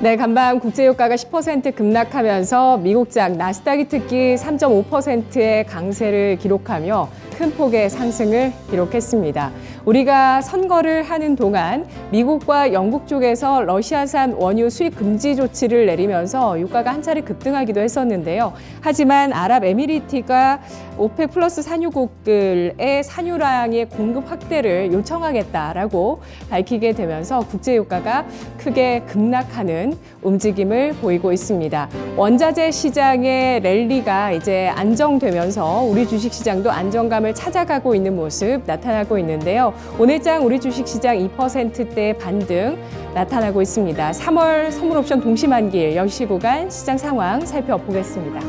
네, 간밤 국제유가가 10% 급락하면서 미국장 나스닥이 특히 3.5%의 강세를 기록하며 큰 폭의 상승을 기록했습니다. 우리가 선거를 하는 동안 미국과 영국 쪽에서 러시아산 원유 수입 금지 조치를 내리면서 유가가 한 차례 급등하기도 했었는데요. 하지만 아랍에미리트가 오펙 플러스 산유국들의 산유량의 공급 확대를 요청하겠다라고 밝히게 되면서 국제유가가 크게 급락하는 움직임을 보이고 있습니다. 원자재 시장의 랠리가 이제 안정되면서 우리 주식시장도 안정감을 찾아가고 있는 모습 나타나고 있는데요. 오늘장 우리 주식시장 2%대의 반등 나타나고 있습니다. 3월 선물옵션 동시만기일 10시 구간 시장 상황 살펴보겠습니다.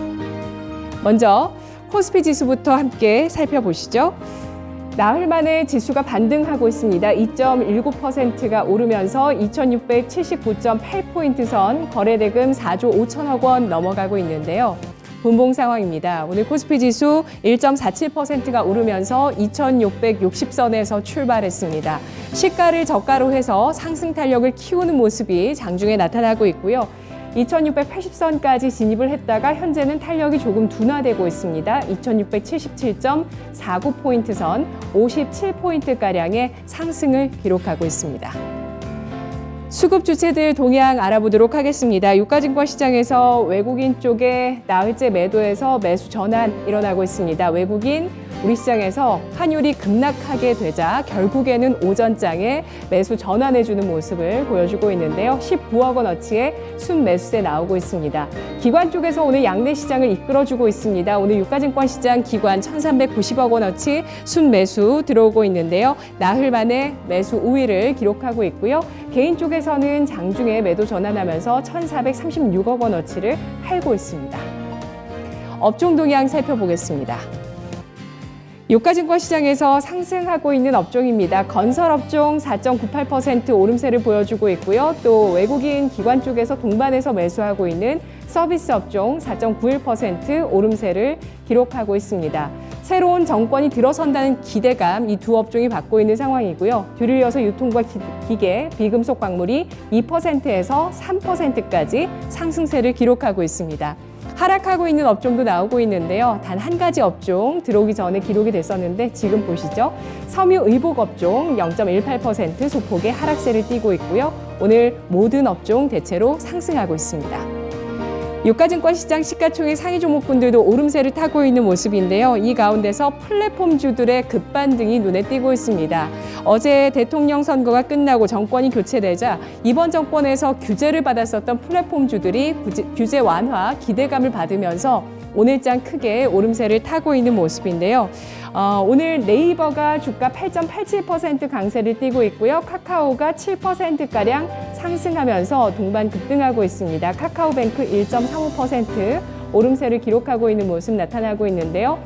먼저 코스피 지수부터 함께 살펴보시죠. 나흘 만에 지수가 반등하고 있습니다. 2.19%가 오르면서 2679.8포인트 선, 거래대금 4조 5천억 원 넘어가고 있는데요. 분봉 상황입니다. 오늘 코스피 지수 1.47%가 오르면서 2660선에서 출발했습니다. 시가를 저가로 해서 상승 탄력을 키우는 모습이 장중에 나타나고 있고요. 2680선까지 진입을 했다가 현재는 탄력이 조금 둔화되고 있습니다. 2677.49포인트 선 57포인트가량의 상승을 기록하고 있습니다. 수급 주체들 동향 알아보도록 하겠습니다. 유가증권 시장에서 외국인 쪽에 나흘째 매도에서 매수 전환 일어나고 있습니다. 외국인 우리 시장에서 환율이 급락하게 되자 결국에는 오전장에 매수 전환해주는 모습을 보여주고 있는데요. 19억 원어치의 순매수세 나오고 있습니다. 기관 쪽에서 오늘 양대 시장을 이끌어주고 있습니다. 오늘 유가증권 시장 기관 1,390억 원어치 순매수 들어오고 있는데요. 나흘 만에 매수 우위를 기록하고 있고요. 개인 쪽에서는 장중에 매도 전환하면서 1,436억 원어치를 팔고 있습니다. 업종 동향 살펴보겠습니다. 유가증권 시장에서 상승하고 있는 업종입니다. 건설업종 4.98% 오름세를 보여주고 있고요. 또 외국인 기관 쪽에서 동반해서 매수하고 있는 서비스업종 4.91% 오름세를 기록하고 있습니다. 새로운 정권이 들어선다는 기대감 이 두 업종이 받고 있는 상황이고요. 뒤를 이어서 유통과 기계, 비금속 광물이 2%에서 3%까지 상승세를 기록하고 있습니다. 하락하고 있는 업종도 나오고 있는데요. 단 한 가지 업종 들어오기 전에 기록이 됐었는데 지금 보시죠. 섬유의복 업종 0.18% 소폭의 하락세를 띠고 있고요. 오늘 모든 업종 대체로 상승하고 있습니다. 유가증권 시장 시가총액 상위 종목군들도 오름세를 타고 있는 모습인데요. 이 가운데서 플랫폼주들의 급반등이 눈에 띄고 있습니다. 어제 대통령 선거가 끝나고 정권이 교체되자 이번 정권에서 규제를 받았었던 플랫폼주들이 규제 완화 기대감을 받으면서 오늘장 크게 오름세를 타고 있는 모습인데요. 오늘 네이버가 주가 8.87% 강세를 띠고 있고요. 카카오가 7%가량 상승하면서 동반 급등하고 있습니다. 카카오뱅크 1.35% 오름세를 기록하고 있는 모습 나타나고 있는데요.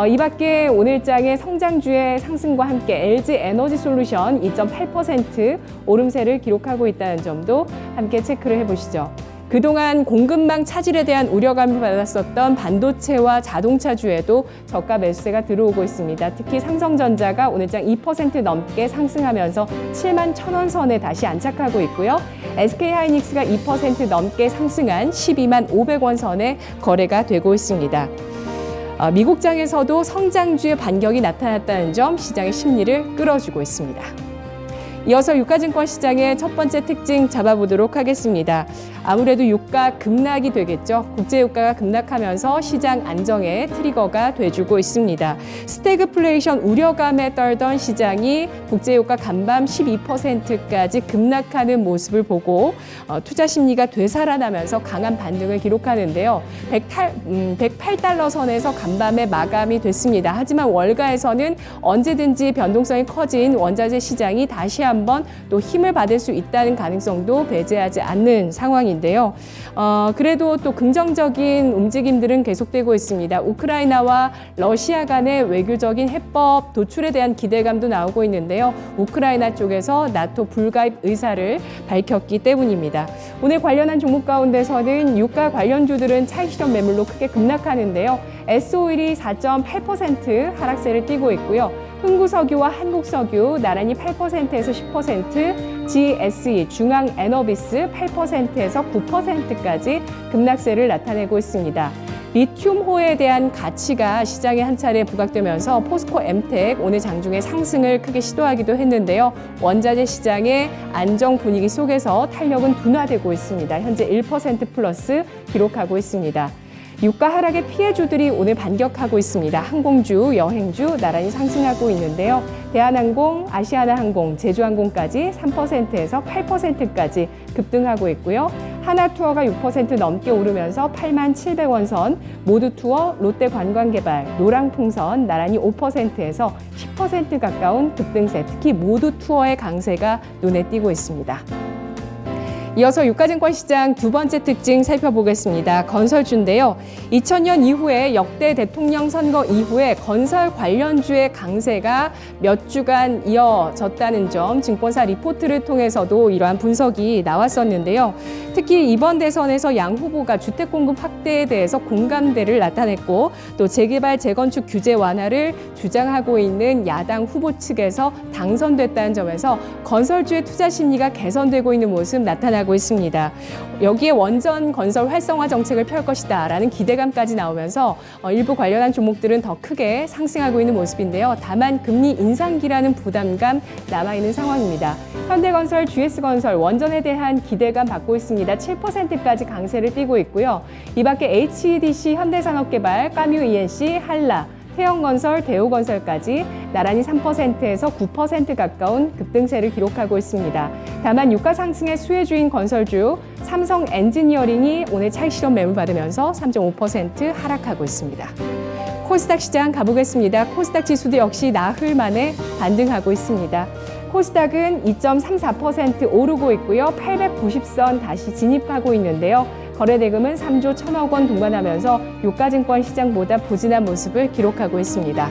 이 밖에 오늘장의 성장주의 상승과 함께 LG에너지솔루션 2.8% 오름세를 기록하고 있다는 점도 함께 체크를 해보시죠. 그동안 공급망 차질에 대한 우려감을 받았었던 반도체와 자동차주에도 저가 매수세가 들어오고 있습니다. 특히 삼성전자가 오늘장 2% 넘게 상승하면서 7만 1,000원 선에 다시 안착하고 있고요. SK하이닉스가 2% 넘게 상승한 12만 500원 선에 거래가 되고 있습니다. 미국장에서도 성장주의 반격이 나타났다는 점 시장의 심리를 끌어주고 있습니다. 이어서 유가증권 시장의 첫 번째 특징 잡아보도록 하겠습니다. 아무래도 유가 급락이 되겠죠. 국제유가가 급락하면서 시장 안정의 트리거가 돼주고 있습니다. 스태그플레이션 우려감에 떨던 시장이 국제유가 간밤 12%까지 급락하는 모습을 보고 투자 심리가 되살아나면서 강한 반등을 기록하는데요. 108달러 선에서 간밤에 마감이 됐습니다. 하지만 월가에서는 언제든지 변동성이 커진 원자재 시장이 다시 한번 또 힘을 받을 수 있다는 가능성도 배제하지 않는 상황인데요. 그래도 또 긍정적인 움직임들은 계속되고 있습니다. 우크라이나와 러시아 간의 외교적인 해법 도출에 대한 기대감도 나오고 있는데요. 우크라이나 쪽에서 나토 불가입 의사를 밝혔기 때문입니다. 오늘 관련한 종목 가운데서는 유가 관련주들은 차익 실현 매물로 크게 급락하는데요. S-오일이 4.8% 하락세를 띠고 있고요. 흥구석유와 한국석유 나란히 8%에서 10%, GSE 중앙에너비스 8%에서 9%까지 급락세를 나타내고 있습니다. 리튬호에 대한 가치가 시장에 한 차례 부각되면서 포스코 엠텍 오늘 장중에 상승을 크게 시도하기도 했는데요. 원자재 시장의 안정 분위기 속에서 탄력은 둔화되고 있습니다. 현재 1% 플러스 기록하고 있습니다. 유가 하락의 피해주들이 오늘 반격하고 있습니다. 항공주, 여행주 나란히 상승하고 있는데요. 대한항공, 아시아나항공, 제주항공까지 3%에서 8%까지 급등하고 있고요. 하나투어가 6% 넘게 오르면서 87,000원 선, 모두투어, 롯데관광개발, 노랑풍선 나란히 5%에서 10% 가까운 급등세, 특히 모두투어의 강세가 눈에 띄고 있습니다. 이어서 유가증권 시장 두 번째 특징 살펴보겠습니다. 건설주인데요. 2000년 이후에 역대 대통령 선거 이후에 건설 관련주의 강세가 몇 주간 이어졌다는 점 증권사 리포트를 통해서도 이러한 분석이 나왔었는데요. 특히 이번 대선에서 양 후보가 주택 공급 확대에 대해서 공감대를 나타냈고 또 재개발 재건축 규제 완화를 주장하고 있는 야당 후보 측에서 당선됐다는 점에서 건설주의 투자 심리가 개선되고 있는 모습 나타나고 있습니다. 여기에 원전 건설 활성화 정책을 펼 것이다라는 기대감까지 나오면서 일부 관련한 종목들은 더 크게 상승하고 있는 모습인데요. 다만 금리 인상기라는 부담감 남아있는 상황입니다. 현대건설, GS건설 원전에 대한 기대감 받고 있습니다. 7%까지 강세를 띠고 있고요. 이 밖에 HEDC, 현대산업개발, 까뮤 ENC, 한라, 태영건설, 대우건설까지 나란히 3%에서 9% 가까운 급등세를 기록하고 있습니다. 다만 유가 상승의 수혜주인 건설주 삼성 엔지니어링이 오늘 차익 실현 매물 받으면서 3.5% 하락하고 있습니다. 코스닥 시장 가보겠습니다. 코스닥 지수도 역시 나흘 만에 반등하고 있습니다. 코스닥은 2.34% 오르고 있고요. 890선 다시 진입하고 있는데요. 거래대금은 3조 1,000억 원 동반하면서 유가증권 시장보다 부진한 모습을 기록하고 있습니다.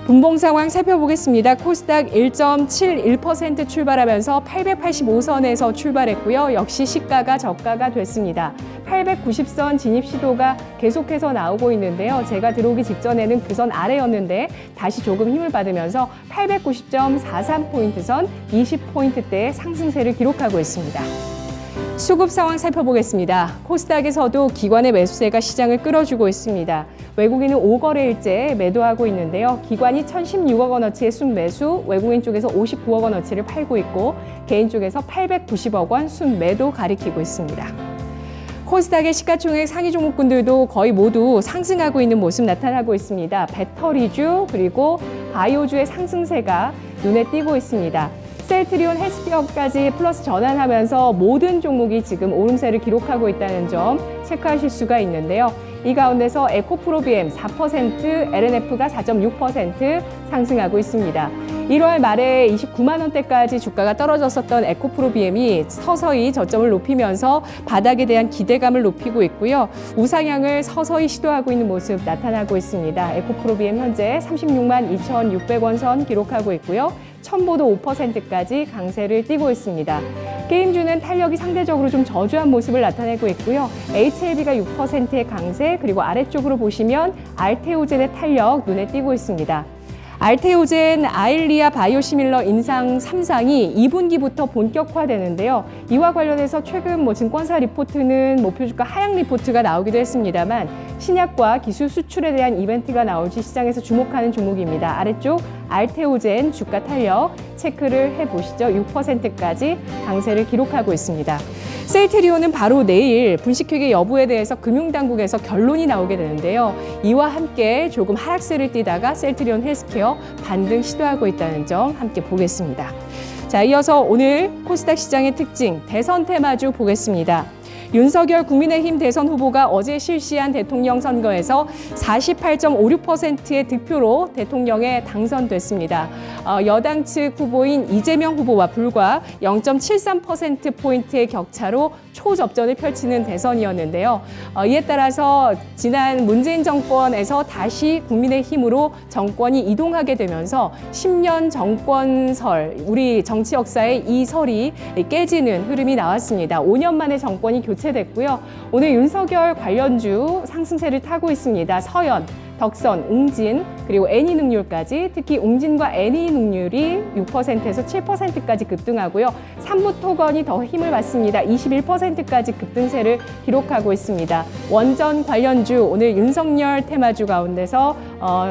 분봉 상황 살펴보겠습니다. 코스닥 1.71% 출발하면서 885선에서 출발했고요. 역시 시가가 저가가 됐습니다. 890선 진입 시도가 계속해서 나오고 있는데요. 제가 들어오기 직전에는 그 선 아래였는데 다시 조금 힘을 받으면서 890.43포인트 선 20포인트대의 상승세를 기록하고 있습니다. 수급 상황 살펴보겠습니다. 코스닥에서도 기관의 매수세가 시장을 끌어주고 있습니다. 외국인은 5거래일째 매도하고 있는데요. 기관이 1,016억 원어치의 순매수, 외국인 쪽에서 59억 원어치를 팔고 있고 개인 쪽에서 890억 원 순매도 가리키고 있습니다. 코스닥의 시가총액 상위 종목군들도 거의 모두 상승하고 있는 모습 나타나고 있습니다. 배터리주 그리고 바이오주의 상승세가 눈에 띄고 있습니다. 셀트리온, 헬스케어까지 플러스 전환하면서 모든 종목이 지금 오름세를 기록하고 있다는 점 체크하실 수가 있는데요. 이 가운데서 에코프로비엠 4%, LNF가 4.6% 상승하고 있습니다. 1월 말에 29만 원대까지 주가가 떨어졌었던 에코프로비엠이 서서히 저점을 높이면서 바닥에 대한 기대감을 높이고 있고요. 우상향을 서서히 시도하고 있는 모습 나타나고 있습니다. 에코프로비엠 현재 36만 2,600원 선 기록하고 있고요. 첨보도 5%까지 강세를 띠고 있습니다. 게임주는 탄력이 상대적으로 좀 저조한 모습을 나타내고 있고요. HLB가 6%의 강세, 그리고 아래쪽으로 보시면 알테오젠의 탄력 눈에 띄고 있습니다. 알테오젠, 아일리아 바이오시밀러 인상 3상이 2분기부터 본격화되는데요. 이와 관련해서 최근 증권사 리포트는 목표주가 하향 리포트가 나오기도 했습니다만 신약과 기술 수출에 대한 이벤트가 나올지 시장에서 주목하는 종목입니다. 아래쪽 알테오젠 주가 탄력 체크를 해보시죠. 6%까지 강세를 기록하고 있습니다. 셀트리온은 바로 내일 분식회계 여부에 대해서 금융당국에서 결론이 나오게 되는데요. 이와 함께 조금 하락세를 띠다가 셀트리온 헬스케어 반등 시도하고 있다는 점 함께 보겠습니다. 자, 이어서 오늘 코스닥 시장의 특징 대선 테마주 보겠습니다. 윤석열 국민의힘 대선 후보가 어제 실시한 대통령 선거에서 48.56%의 득표로 대통령에 당선됐습니다. 여당 측 후보인 이재명 후보와 불과 0.73%포인트의 격차로 초접전을 펼치는 대선이었는데요. 이에 따라서 지난 문재인 정권에서 다시 국민의힘으로 정권이 이동하게 되면서 10년 정권설, 우리 정치 역사의 이 설이 깨지는 흐름이 나왔습니다. 5년 만에 정권이 교체됐고요. 오늘 윤석열 관련주 상승세를 타고 있습니다. 서현, 덕선, 웅진, 그리고 애니능률까지 특히 웅진과 애니능률이 6%에서 7%까지 급등하고요. 삼부토건이 더 힘을 받습니다. 21%까지 급등세를 기록하고 있습니다. 원전 관련주 오늘 윤석열 테마주 가운데서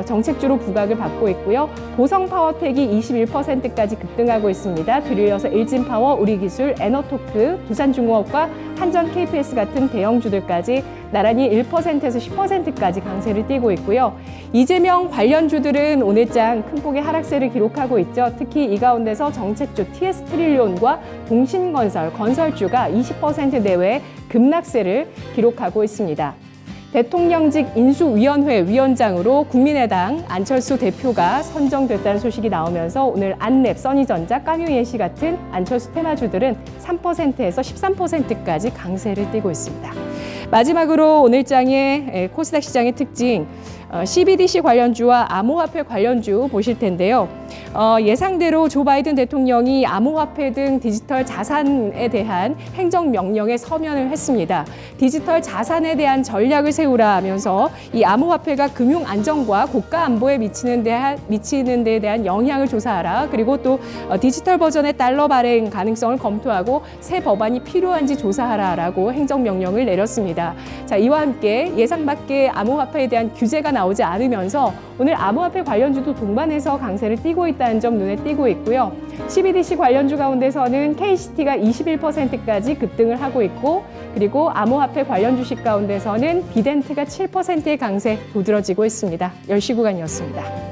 정책주로 부각을 받고 있고요. 보성파워텍이 21%까지 급등하고 있습니다. 뒤를 이어서 일진파워, 우리기술, 에너토크, 두산중공업과 한전 KPS 같은 대형주들까지 나란히 1%에서 10%까지 강세를 띠고 있고요. 이재명 관련주들은 오늘장 큰 폭의 하락세를 기록하고 있죠. 특히 이 가운데서 정책주 TS트릴리온과 동신건설, 건설주가 20% 내외 급락세를 기록하고 있습니다. 대통령직 인수위원회 위원장으로 국민의당 안철수 대표가 선정됐다는 소식이 나오면서 오늘 안랩, 써니전자, 까뮤예시 같은 안철수 테마주들은 3%에서 13%까지 강세를 띠고 있습니다. 마지막으로 오늘장의 코스닥 시장의 특징, CBDC 관련주와 암호화폐 관련주 보실 텐데요. 예상대로 조 바이든 대통령이 암호화폐 등 디지털 자산에 대한 행정명령에 서명을 했습니다. 디지털 자산에 대한 전략을 세우라 하면서 이 암호화폐가 금융 안정과 국가 안보에 미치는 데에 대한 영향을 조사하라. 그리고 또 디지털 버전의 달러 발행 가능성을 검토하고 새 법안이 필요한지 조사하라라고 행정명령을 내렸습니다. 자, 이와 함께 예상 밖의 암호화폐에 대한 규제가 나오지 않으면서 오늘 암호화폐 관련주도 동반해서 강세를 띠고 있다는 점 눈에 띄고 있고요. CBDC 관련주 가운데서는 KCT가 21%까지 급등을 하고 있고, 그리고 암호화폐 관련 주식 가운데서는 비덴트가 7%의 강세 도드러지고 있습니다. 10시 구간이었습니다.